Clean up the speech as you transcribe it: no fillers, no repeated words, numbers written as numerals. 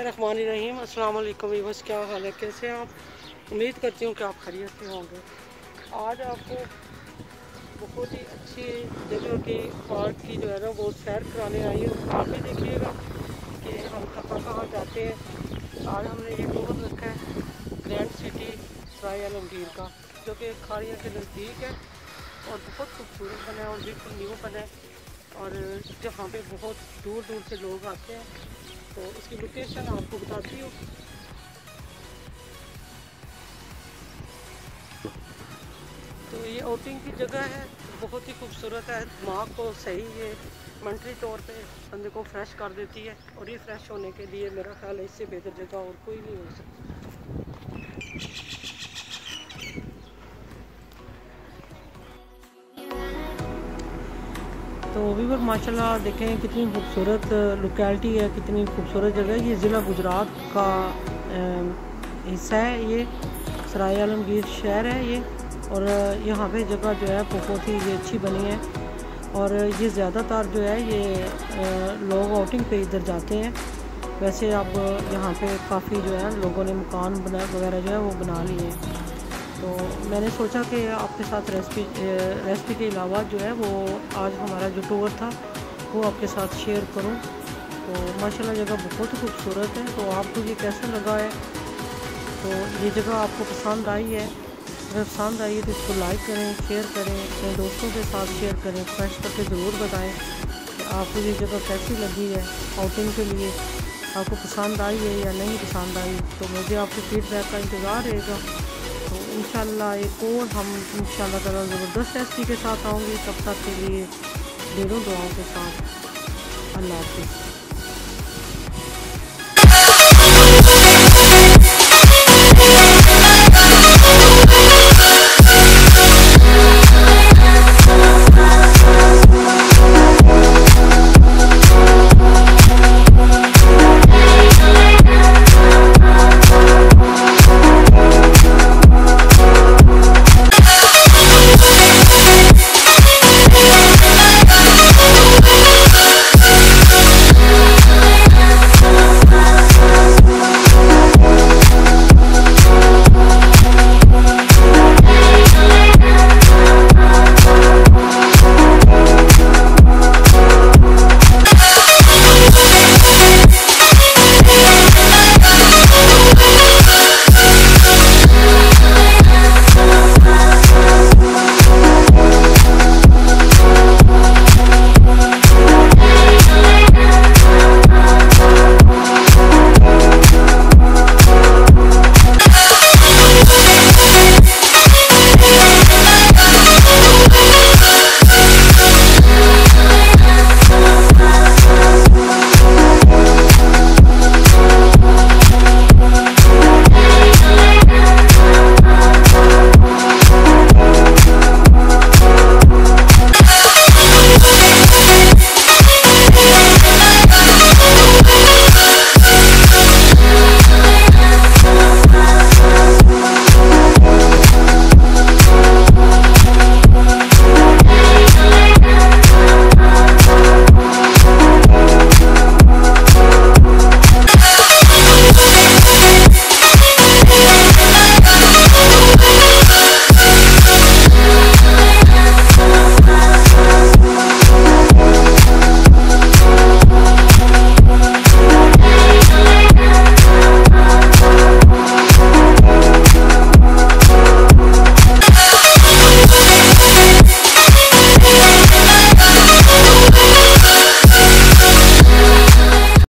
बिस्मिल्लाहिर्रहमानिर्रहीम। अस्सलाम वालेकुम व्यूअर्स, क्या हाल है, कैसे हैं आप? उम्मीद करती हूँ कि आप खैरियत से होंगे। आज आपको बहुत ही अच्छी जगह की पार्क की जो है ना वो सैर कराने आई हूँ। आप भी देखिएगा कि हम कहाँ कहाँ जाते हैं। आज हमने ये टूर रखा है ग्रैंड सिटी सराय आलमगीर का, जो कि खाड़िया के नज़दीक है और बहुत खूबसूरत बना है और बिल्कुल न्यू बना है और जहाँ पे बहुत दूर दूर से लोग आते हैं। तो इसकी लोकेशन आपको बताती हूँ। तो ये आउटिंग की जगह है, बहुत ही खूबसूरत है, दिमाग को सही ये मेंटली तौर पे बंदे को फ्रेश कर देती है और ये फ्रेश होने के लिए मेरा ख्याल है इससे बेहतर जगह और कोई नहीं हो सकती। तो व्यूअर माशाल्लाह देखें कितनी खूबसूरत लोकेलिटी है, कितनी खूबसूरत जगह है। ये ज़िला गुजरात का हिस्सा है, ये सराय आलमगीर शहर है ये। और यहाँ पे जगह जो है बहुत ही ये अच्छी बनी है और ये ज़्यादातर जो है ये लोग आउटिंग पे इधर जाते हैं। वैसे अब यहाँ पे काफ़ी जो है लोगों ने मकान बना वगैरह जो है वो बना लिए हैं। तो मैंने सोचा कि आपके साथ रेसिपी के अलावा जो है वो आज हमारा जो टूर था वो आपके साथ शेयर करूं। तो माशाल्लाह जगह बहुत खूबसूरत है। तो आपको ये कैसा लगा है? तो ये जगह आपको पसंद आई है? अगर पसंद आई है तो इसको लाइक करें, शेयर करें, अपने दोस्तों के साथ शेयर करें, कमेंट करके ज़रूर बताएं कि आपको ये जगह कैसी लगी है आउटिंग के लिए, आपको पसंद आई है या नहीं पसंद आई। तो मुझे आपके फीडबैक का इंतज़ार रहेगा। तो इंशाल्लाह एक और हम इंशाल्लाह ताला ज़बरदस्त रेसिपी के साथ आऊँगी। तब तक के लिए ढेरों दुआओं के साथ अल्लाह हाफ़िज़।